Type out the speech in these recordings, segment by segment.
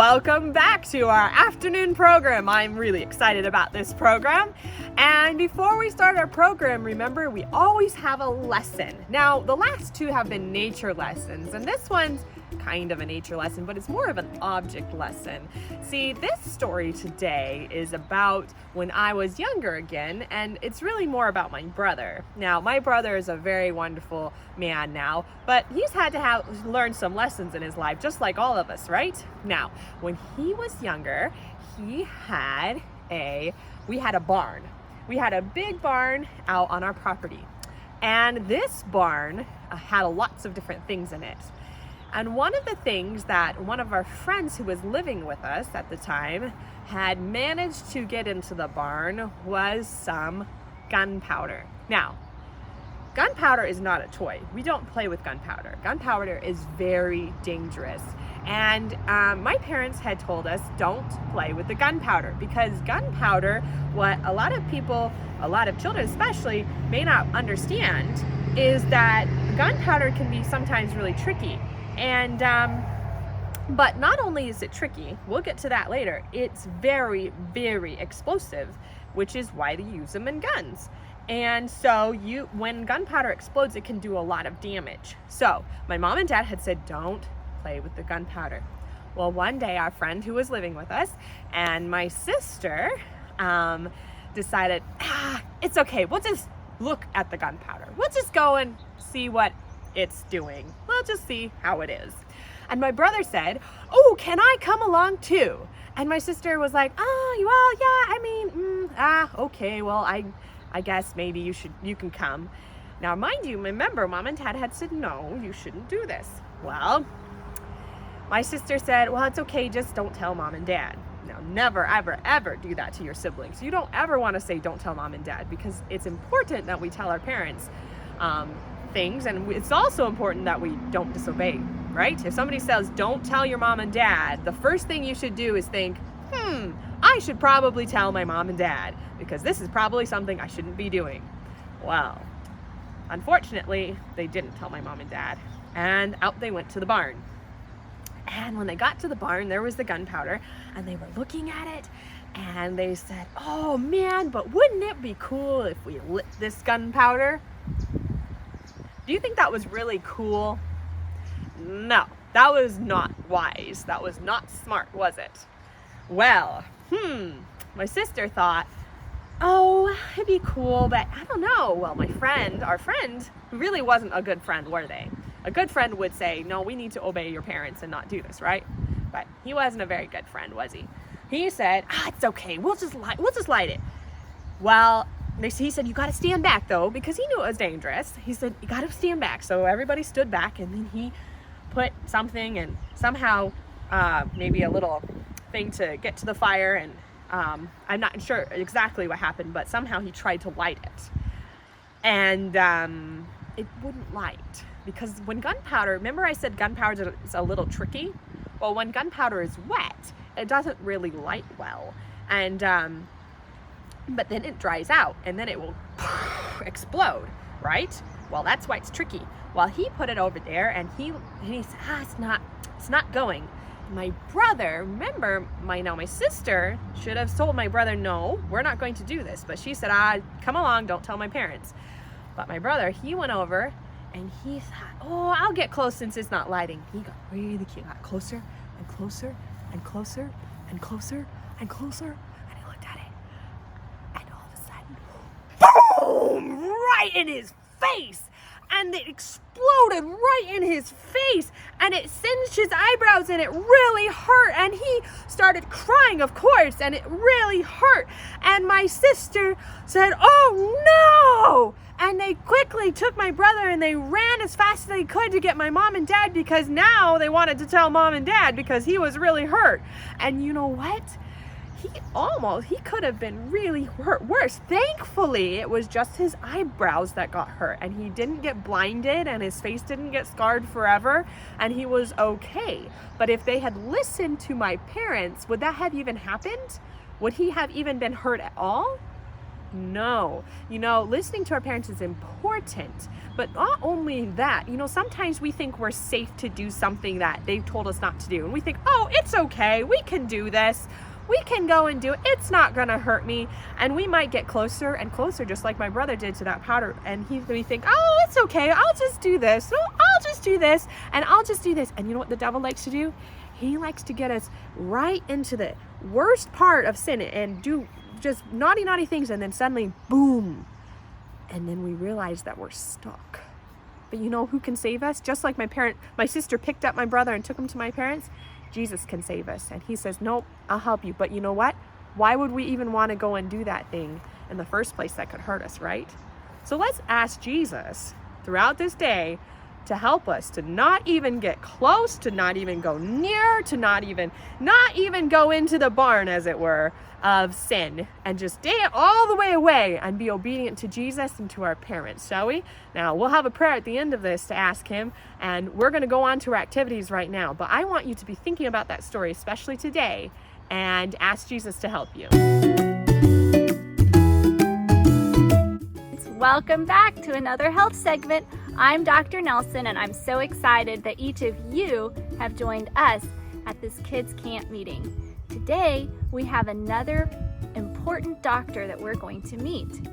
Welcome back to our afternoon program. I'm really excited about this program. And before we start our program, remember we always have a lesson. Now, the last two have been nature lessons, and this one's kind of a nature lesson, but it's more of an object lesson. See, this story today is about when I was younger again, and it's really more about my brother. Now, my brother is a very wonderful man now, but he's had to learn some lessons in his life, just like all of us, right? Now, when he was younger, we had a barn. We had a big barn out on our property, and this barn had lots of different things in it. And one of the things that one of our friends who was living with us at the time had managed to get into the barn was some gunpowder. Now, gunpowder is not a toy. We don't play with gunpowder. Gunpowder is very dangerous. And my parents had told us don't play with the gunpowder because gunpowder, what a lot of people, a lot of children especially, may not understand is that gunpowder can be sometimes really tricky. And, but not only is it tricky, we'll get to that later, it's very, very explosive, which is why they use them in guns. And so when gunpowder explodes, it can do a lot of damage. So my mom and dad had said, don't play with the gunpowder. Well, one day our friend who was living with us and my sister, decided, it's okay, we'll just look at the gunpowder. We'll just go and see what it's doing. We'll just see how it is. And my brother said, oh, can I come along too? And my sister was like, okay, well, I guess maybe you can come. Now, mind you, remember, mom and dad had said, no, you shouldn't do this. Well, my sister said, well, it's okay, just don't tell mom and dad. Now, never, ever, ever do that to your siblings. You don't ever want to say, don't tell mom and dad, because it's important that we tell our parents things, and it's also important that we don't disobey, right? If somebody says, don't tell your mom and dad, the first thing you should do is think, I should probably tell my mom and dad, because this is probably something I shouldn't be doing. Well, unfortunately, they didn't tell my mom and dad, and out they went to the barn. And when they got to the barn, there was the gunpowder, and they were looking at it, and they said, oh man, but wouldn't it be cool if we lit this gunpowder? Do you think that was really cool? No, that was not wise. That was not smart, was it? Well, my sister thought, oh, it'd be cool, but I don't know. Well, our friend, who really wasn't a good friend, were they? A good friend would say, no, we need to obey your parents and not do this, right? But he wasn't a very good friend, was he? He said, it's okay, we'll just light it. Well, he said, you got to stand back though, because he knew it was dangerous. He said, you got to stand back. So everybody stood back, and then he put something and somehow maybe a little thing to get to the fire. And I'm not sure exactly what happened, but somehow he tried to light it. And it wouldn't light, because when gunpowder, remember I said gunpowder is a little tricky? Well, when gunpowder is wet, it doesn't really light well. And but then it dries out, and then it will explode, right? Well, that's why it's tricky. Well, he put it over there, and he said, it's not going. My brother, remember, my sister should have told my brother, no, we're not going to do this. But she said, come along, don't tell my parents. But my brother, he went over, and he thought, oh, I'll get close since it's not lighting. He got really cute, got closer and closer and closer and closer and closer. Boom! Right in his face! And it exploded right in his face, and it singed his eyebrows, and it really hurt, and he started crying, of course, and it really hurt. And my sister said, oh no! And they quickly took my brother, and they ran as fast as they could to get my mom and dad, because now they wanted to tell mom and dad because he was really hurt. And you know what? He could have been really hurt worse. Thankfully, it was just his eyebrows that got hurt, and he didn't get blinded, and his face didn't get scarred forever, and he was okay. But if they had listened to my parents, would that have even happened? Would he have even been hurt at all? No. Listening to our parents is important, but not only that, sometimes we think we're safe to do something that they've told us not to do. And we think, oh, it's okay. We can do this. We can go and do it. It's not going to hurt me. And we might get closer and closer, just like my brother did to that powder. And we think, oh, it's okay. I'll just do this. No, I'll just do this. And I'll just do this. And you know what the devil likes to do? He likes to get us right into the worst part of sin and do just naughty things, and then suddenly, boom, and then we realize that we're stuck. But you know who can save us? Just like my sister picked up my brother and took him to my parents, Jesus can save us. And he says, nope, I'll help you. But you know what? Why would we even want to go and do that thing in the first place that could hurt us, right? So let's ask Jesus throughout this day to help us to not even get close, to not even go near, to not even go into the barn, as it were, of sin, and just stay all the way away and be obedient to Jesus and to our parents, shall we? Now, we'll have a prayer at the end of this to ask him, and we're going to go on to our activities right now. But I want you to be thinking about that story, especially today, and ask Jesus to help you. Welcome back to another health segment. I'm Dr. Nelson, and I'm so excited that each of you have joined us at this kids camp meeting. Today, we have another important doctor that we're going to meet.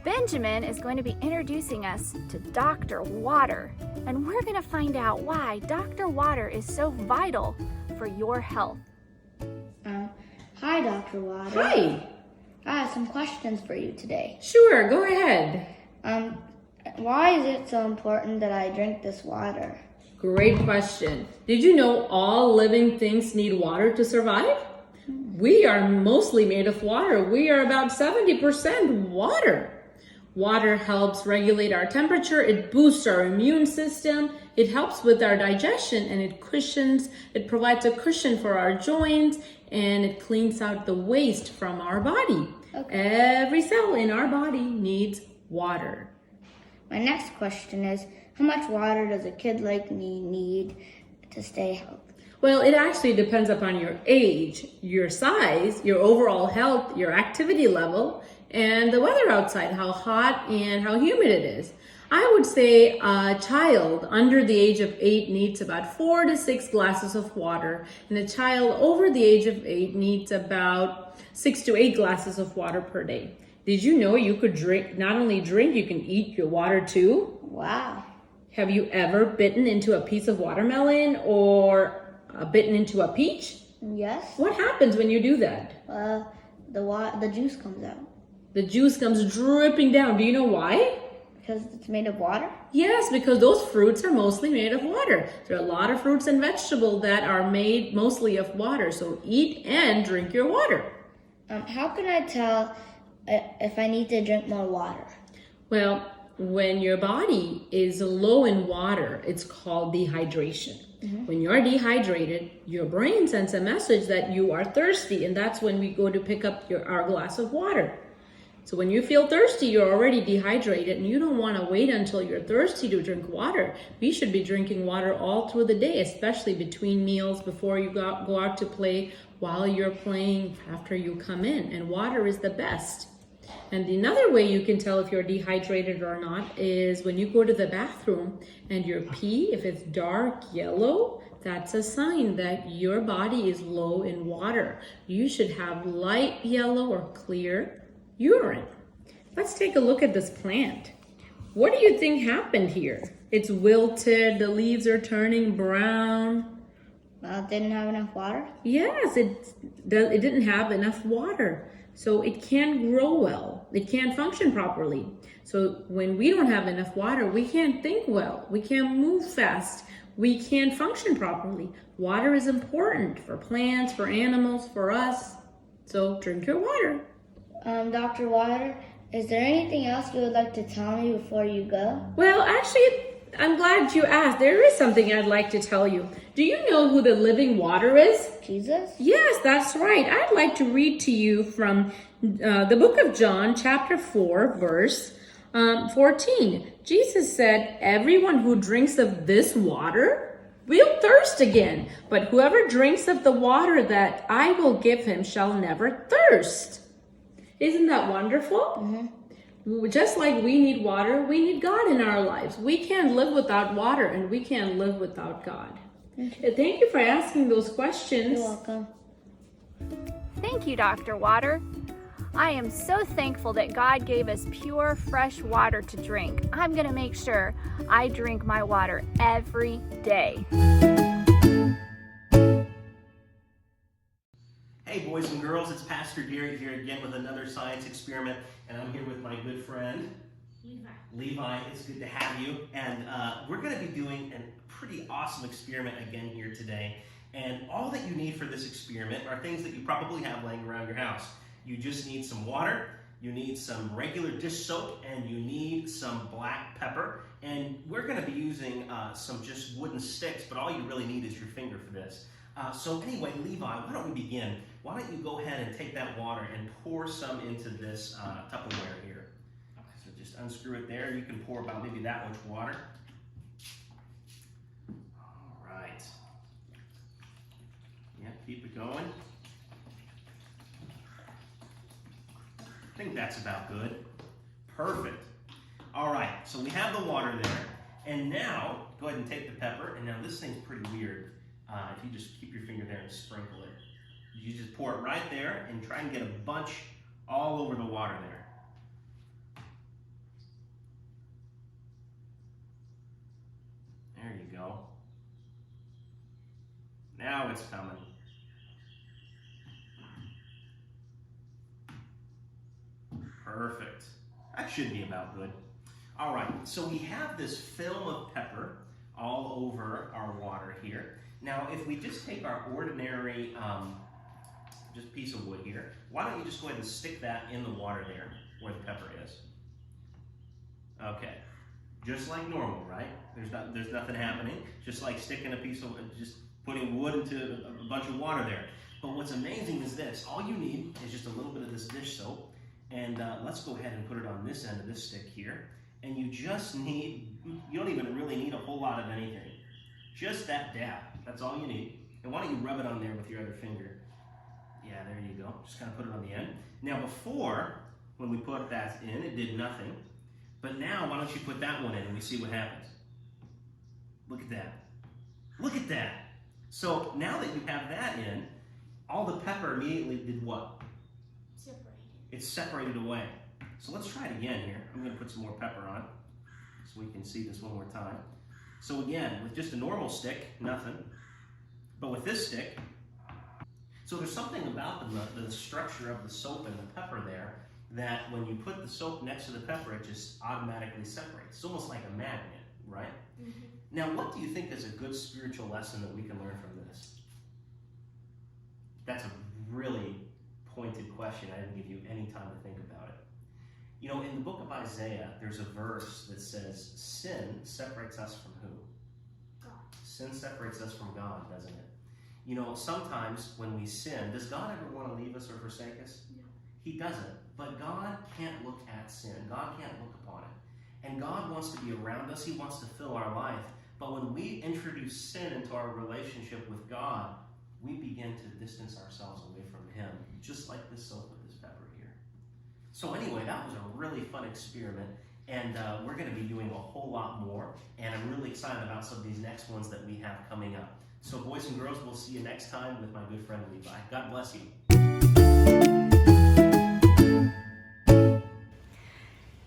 Benjamin is going to be introducing us to Dr. Water, and we're going to find out why Dr. Water is so vital for your health. Hi, Dr. Water. Hi. I have some questions for you today. Sure, go ahead. Why is it so important that I drink this water? Great question. Did you know all living things need water to survive? We are mostly made of water. We are about 70% water. Water helps regulate our temperature. It boosts our immune system. It helps with our digestion, and it provides a cushion for our joints, and it cleans out the waste from our body. Okay. Every cell in our body needs water. My next question is, how much water does a kid like me need to stay healthy? Well, it actually depends upon your age, your size, your overall health, your activity level, and the weather outside, how hot and how humid it is. I would say a child under the age of 8 needs about 4 to 6 glasses of water, and a child over the age of 8 needs about 6 to 8 glasses of water per day. Did you know you could not only drink, you can eat your water too? Wow. Have you ever bitten into a piece of watermelon or bitten into a peach? Yes. What happens when you do that? The juice comes out. The juice comes dripping down. Do you know why? Because it's made of water? Yes, because those fruits are mostly made of water. There are a lot of fruits and vegetables that are made mostly of water. So eat and drink your water. How can I tell if I need to drink more water? Well, when your body is low in water, it's called dehydration. Mm-hmm. When you're dehydrated, your brain sends a message that you are thirsty, and that's when we go to pick up our glass of water. So when you feel thirsty, you're already dehydrated, and you don't want to wait until you're thirsty to drink water. We should be drinking water all through the day, especially between meals, before you go out to play, while you're playing, after you come in. And water is the best. And another way you can tell if you're dehydrated or not is when you go to the bathroom and your pee, if it's dark yellow, that's a sign that your body is low in water. You should have light yellow or clear urine. Let's take a look at this plant. What do you think happened here? It's wilted, the leaves are turning brown. It didn't have enough water? Yes, it didn't have enough water. So it can't grow well. It can't function properly. So when we don't have enough water, we can't think well. We can't move fast. We can't function properly. Water is important for plants, for animals, for us. So drink your water. Dr. Water, is there anything else you would like to tell me before you go? Well, actually, I'm glad you asked. There is something I'd like to tell you. Do you know who the living water is? Jesus? Yes, that's right. I'd like to read to you from the book of John, chapter 4, verse 14. Jesus said, "Everyone who drinks of this water will thirst again, but whoever drinks of the water that I will give him shall never thirst." Isn't that wonderful? Just like we need water, we need God in our lives. We can't live without water, and we can't live without God. Thank you for asking those questions. You're welcome. Thank you, Dr. Water. I am so thankful that God gave us pure, fresh water to drink. I'm going to make sure I drink my water every day. Hey boys and girls, it's Pastor Garrett here again with another science experiment, and I'm here with my good friend Levi. It's good to have you, and we're going to be doing a pretty awesome experiment again here today. And all that you need for this experiment are things that you probably have laying around your house. You just need some water, you need some regular dish soap, and you need some black pepper. And we're going to be using some just wooden sticks, but all you really need is your finger for this. So anyway, Levi, why don't we begin? Why don't you go ahead and take that water and pour some into this Tupperware here. So just unscrew it there. You can pour about maybe that much water. All right. Yeah, keep it going. I think that's about good. Perfect. All right, so we have the water there. And now, go ahead and take the pepper. And now this thing's pretty weird. If you just keep your finger there and sprinkle it. You just pour it right there and try and get a bunch all over the water there. There you go. Now it's coming. Perfect. That should be about good. All right, so we have this film of pepper all over our water here. Now, if we just take our ordinary just piece of wood here, why don't you just go ahead and stick that in the water there where the pepper is. Okay, just like normal, right? There's nothing happening. Just like sticking a piece of, just putting wood into a bunch of water there. But what's amazing is this, all you need is just a little bit of this dish soap, and let's go ahead and put it on this end of this stick here. And you just need, you don't even really need a whole lot of anything. Just that dab, that's all you need. And why don't you rub it on there with your other finger? Yeah, there you go. Just kind of put it on the end. Now before, when we put that in, it did nothing. But now, why don't you put that one in and we see what happens. Look at that. Look at that. So now that you have that in, all the pepper immediately did what? Separated. It's separated away. So let's try it again here. I'm going to put some more pepper on so we can see this one more time. So again, with just a normal stick, nothing. But with this stick, so there's something about the structure of the soap and the pepper there that when you put the soap next to the pepper, it just automatically separates. It's almost like a magnet, right? Mm-hmm. Now, what do you think is a good spiritual lesson that we can learn from this? That's a really pointed question. I didn't give you any time to think about it. You know, in the book of Isaiah, there's a verse that says, sin separates us from who? God. Sin separates us from God, doesn't it? You know, sometimes when we sin, does God ever want to leave us or forsake us? No. He doesn't. But God can't look at sin. God can't look upon it. And God wants to be around us. He wants to fill our life. But when we introduce sin into our relationship with God, we begin to distance ourselves away from Him, just like this soap with this pepper here. So anyway, that was a really fun experiment, and we're going to be doing a whole lot more, and I'm really excited about some of these next ones that we have coming up. So boys and girls, we'll see you next time with my good friend Levi. God bless you.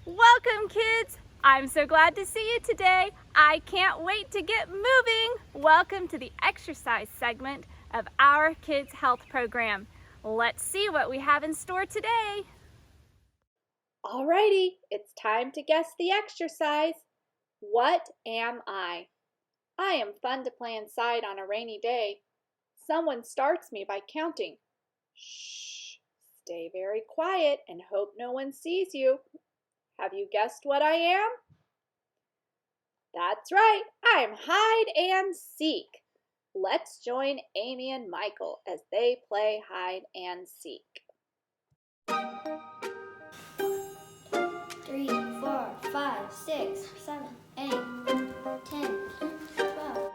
Welcome, kids! I'm so glad to see you today. I can't wait to get moving. Welcome to the exercise segment of our Kids Health Program. Let's see what we have in store today. Alrighty, it's time to guess the exercise. What am I? I am fun to play inside on a rainy day. Someone starts me by counting. Shh, stay very quiet and hope no one sees you. Have you guessed what I am? That's right, I'm hide and seek. Let's join Amy and Michael as they play hide and seek. 3, 4, 5, 6, 7, 8, 10, 12.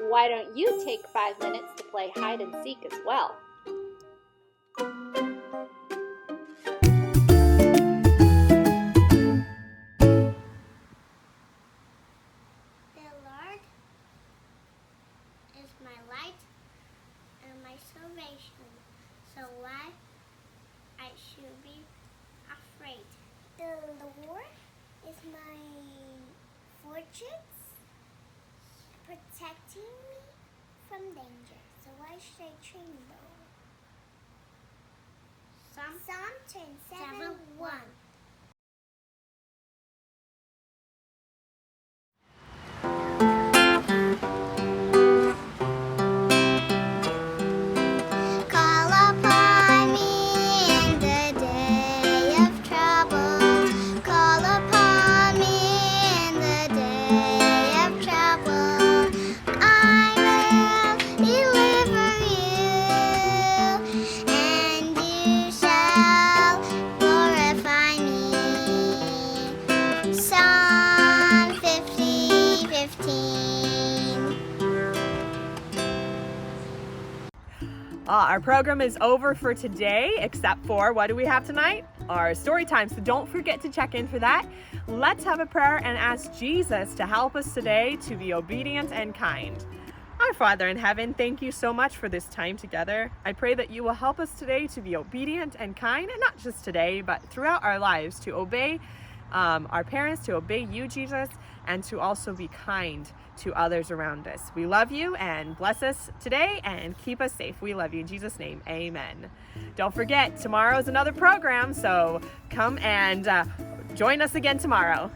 why don't you take 5 minutes to play hide and seek as well? The Lord is my light and my salvation, so why I should be afraid. The Lord is my fortress, protecting me from danger, so why should I tremble? Psalm 27:1. Call upon me in the day of trouble. Call upon me in the day of trouble. I will deliver you, and you shall glorify me. Psalm 50:15. Our program is over for today, except for, what do we have tonight? Our story time, so don't forget to check in for that. Let's have a prayer and ask Jesus to help us today to be obedient and kind. Our Father in heaven, thank you so much for this time together. I pray that you will help us today to be obedient and kind, and not just today, but throughout our lives, to obey our parents, to obey you, Jesus, and to also be kind to others around us. We love you, and bless us today and keep us safe. We love you in Jesus' name. Amen. Don't forget, tomorrow is another program, so come and join us again tomorrow.